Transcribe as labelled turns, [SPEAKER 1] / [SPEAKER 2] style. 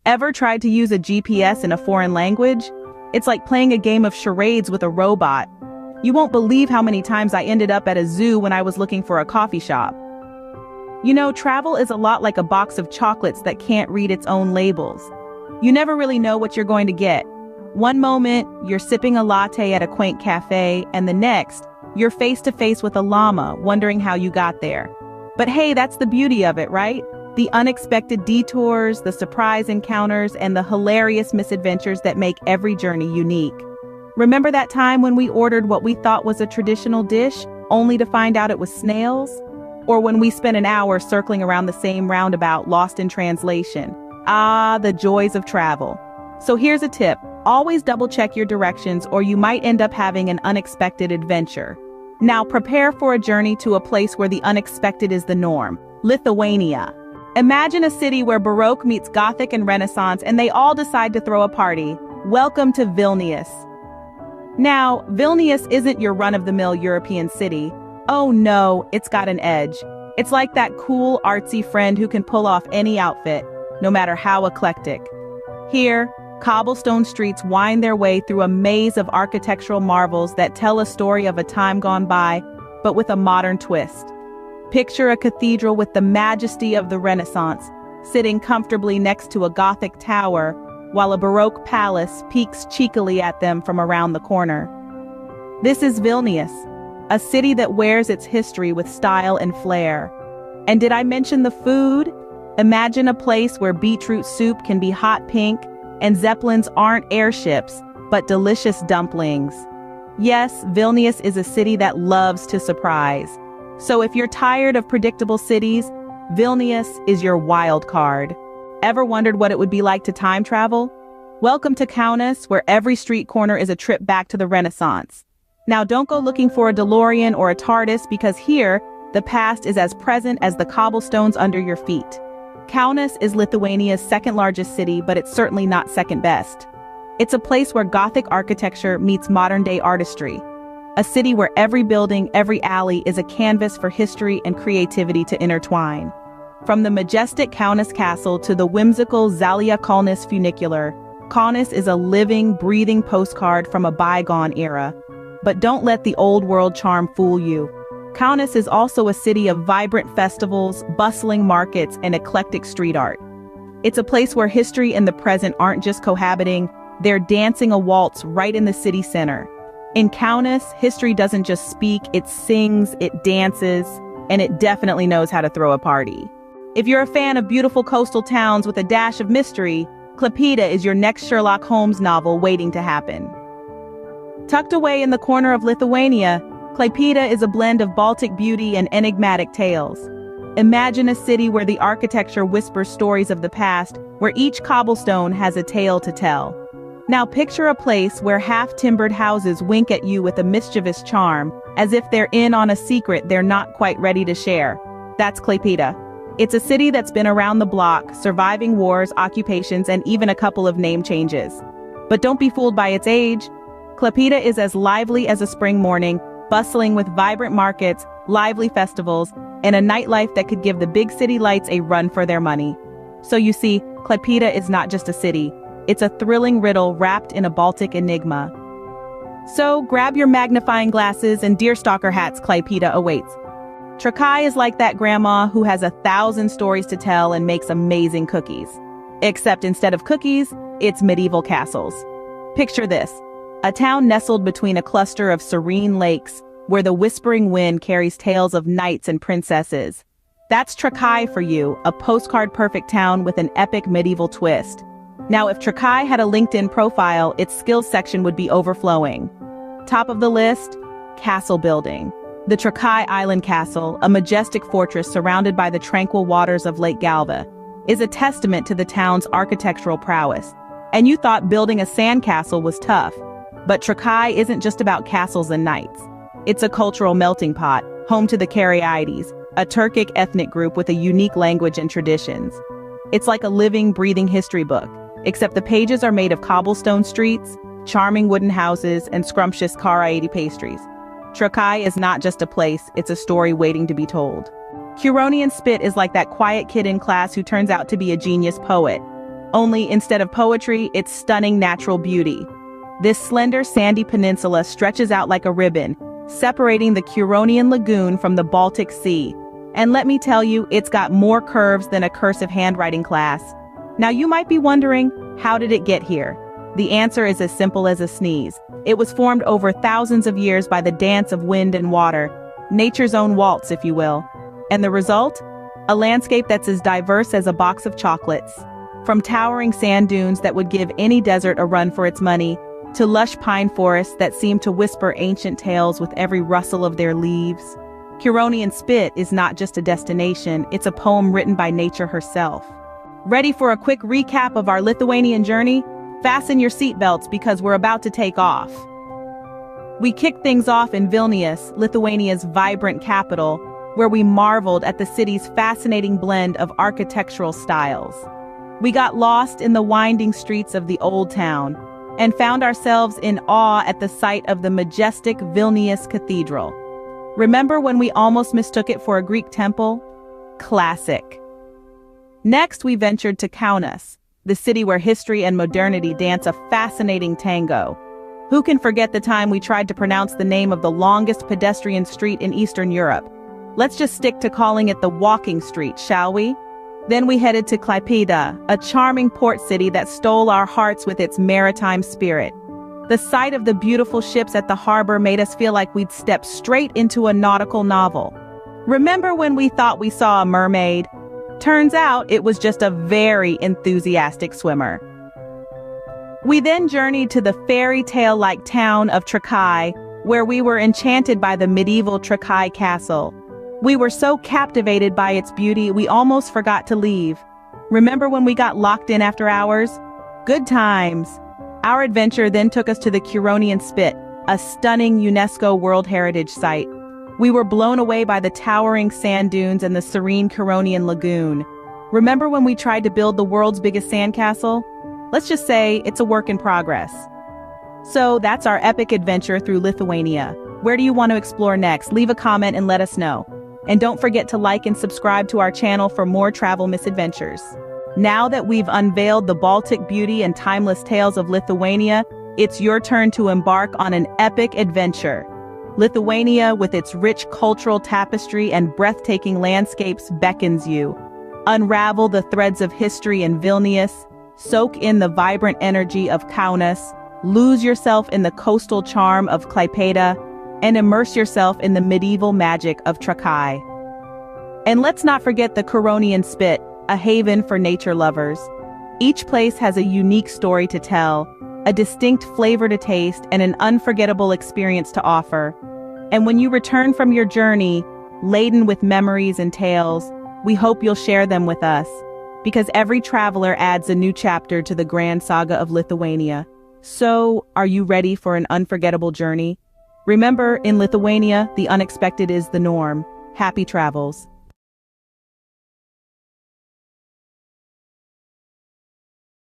[SPEAKER 1] Ever tried to use a GPS in a foreign language? It's like playing a game of charades with a robot. You won't believe how many times I ended up at a zoo when I was looking for a coffee shop. You know, travel is a lot like a box of chocolates that can't read its own labels. You never really know what you're going to get. One moment, you're sipping a latte at a quaint cafe, and the next, you're face to face with a llama, wondering how you got there. But hey, that's the beauty of it, right? The unexpected detours, the surprise encounters, and the hilarious misadventures that make every journey unique. Remember that time when we ordered what we thought was a traditional dish, only to find out it was snails? Or when we spent an hour circling around the same roundabout, lost in translation? Ah, the joys of travel. So here's a tip. Always double-check your directions, or you might end up having an unexpected adventure. Now prepare for a journey to a place where the unexpected is the norm. Lithuania. Imagine a city where Baroque meets Gothic and Renaissance, and they all decide to throw a party. Welcome to Vilnius. Now, Vilnius isn't your run-of-the-mill European city. Oh no, it's got an edge. It's like that cool, artsy friend who can pull off any outfit, no matter how eclectic. Here, cobblestone streets wind their way through a maze of architectural marvels that tell a story of a time gone by, but with a modern twist. Picture a cathedral with the majesty of the Renaissance, sitting comfortably next to a Gothic tower, while a Baroque palace peeks cheekily at them from around the corner. This is Vilnius, a city that wears its history with style and flair. And did I mention the food? Imagine a place where beetroot soup can be hot pink, and zeppelins aren't airships, but delicious dumplings. Yes, Vilnius is a city that loves to surprise. So if you're tired of predictable cities, Vilnius is your wild card. Ever wondered what it would be like to time travel? Welcome to Kaunas, where every street corner is a trip back to the Renaissance. Now don't go looking for a DeLorean or a TARDIS, because here, the past is as present as the cobblestones under your feet. Kaunas is Lithuania's second largest city, but it's certainly not second best. It's a place where Gothic architecture meets modern-day artistry. A city where every building, every alley is a canvas for history and creativity to intertwine. From the majestic Kaunas Castle to the whimsical Žalia Kalnis funicular, Kaunas is a living, breathing postcard from a bygone era. But don't let the old-world charm fool you. Kaunas is also a city of vibrant festivals, bustling markets, and eclectic street art. It's a place where history and the present aren't just cohabiting, they're dancing a waltz right in the city center. In Kaunas, history doesn't just speak, it sings, it dances, and it definitely knows how to throw a party. If you're a fan of beautiful coastal towns with a dash of mystery, Klaipėda is your next Sherlock Holmes novel waiting to happen. Tucked away in the corner of Lithuania, Klaipėda is a blend of Baltic beauty and enigmatic tales. Imagine a city where the architecture whispers stories of the past, where each cobblestone has a tale to tell. Now picture a place where half-timbered houses wink at you with a mischievous charm, as if they're in on a secret they're not quite ready to share. That's Klaipėda. It's a city that's been around the block, surviving wars, occupations, and even a couple of name changes. But don't be fooled by its age. Klaipėda is as lively as a spring morning, bustling with vibrant markets, lively festivals, and a nightlife that could give the big city lights a run for their money. So you see, Klaipėda is not just a city. It's a thrilling riddle wrapped in a Baltic enigma. So grab your magnifying glasses and deerstalker hats. Klaipėda awaits. Trakai is like that grandma who has 1,000 stories to tell and makes amazing cookies. Except instead of cookies, it's medieval castles. Picture this. A town nestled between a cluster of serene lakes, where the whispering wind carries tales of knights and princesses. That's Trakai for you, a postcard-perfect town with an epic medieval twist. Now, if Trakai had a LinkedIn profile, its skills section would be overflowing. Top of the list, castle building. The Trakai Island Castle, a majestic fortress surrounded by the tranquil waters of Lake Galva, is a testament to the town's architectural prowess. And you thought building a sandcastle was tough. But Trakai isn't just about castles and knights. It's a cultural melting pot, home to the Karaiides, a Turkic ethnic group with a unique language and traditions. It's like a living, breathing history book, except the pages are made of cobblestone streets, charming wooden houses, and scrumptious Karaidi pastries. Trakai is not just a place, it's a story waiting to be told. Curonian Spit is like that quiet kid in class who turns out to be a genius poet. Only instead of poetry, it's stunning natural beauty. This slender sandy peninsula stretches out like a ribbon, separating the Curonian Lagoon from the Baltic Sea. And let me tell you, it's got more curves than a cursive handwriting class. Now you might be wondering, how did it get here? The answer is as simple as a sneeze. It was formed over thousands of years by the dance of wind and water, nature's own waltz, if you will. And the result? A landscape that's as diverse as a box of chocolates. From towering sand dunes that would give any desert a run for its money, to lush pine forests that seem to whisper ancient tales with every rustle of their leaves. Curonian Spit is not just a destination, it's a poem written by nature herself. Ready for a quick recap of our Lithuanian journey? Fasten your seatbelts because we're about to take off. We kicked things off in Vilnius, Lithuania's vibrant capital, where we marveled at the city's fascinating blend of architectural styles. We got lost in the winding streets of the old town, and found ourselves in awe at the sight of the majestic Vilnius Cathedral. Remember when we almost mistook it for a Greek temple? Classic. Next, we ventured to Kaunas, the city where history and modernity dance a fascinating tango. Who can forget the time we tried to pronounce the name of the longest pedestrian street in Eastern Europe? Let's just stick to calling it the walking street, shall we? Then we headed to Klaipėda, a charming port city that stole our hearts with its maritime spirit. The sight of the beautiful ships at the harbor made us feel like we'd stepped straight into a nautical novel. Remember when we thought we saw a mermaid? Turns out it was just a very enthusiastic swimmer. We then journeyed to the fairy tale-like town of Trakai, where we were enchanted by the medieval Trakai castle. We were so captivated by its beauty, we almost forgot to leave. Remember when we got locked in after hours? Good times. Our adventure then took us to the Curonian Spit, a stunning UNESCO World Heritage Site. We were blown away by the towering sand dunes and the serene Curonian Lagoon. Remember when we tried to build the world's biggest sandcastle? Let's just say it's a work in progress. So that's our epic adventure through Lithuania. Where do you want to explore next? Leave a comment and let us know. And don't forget to like and subscribe to our channel for more travel misadventures. Now that we've unveiled the Baltic beauty and timeless tales of Lithuania, it's your turn to embark on an epic adventure. Lithuania, with its rich cultural tapestry and breathtaking landscapes, beckons you. Unravel the threads of history in Vilnius, soak in the vibrant energy of Kaunas, lose yourself in the coastal charm of Klaipėda, and immerse yourself in the medieval magic of Trakai. And let's not forget the Curonian Spit, a haven for nature lovers. Each place has a unique story to tell, a distinct flavor to taste, and an unforgettable experience to offer. And when you return from your journey, laden with memories and tales, we hope you'll share them with us, because every traveler adds a new chapter to the grand saga of Lithuania. So, are you ready for an unforgettable journey? Remember, in Lithuania, the unexpected is the norm. Happy travels.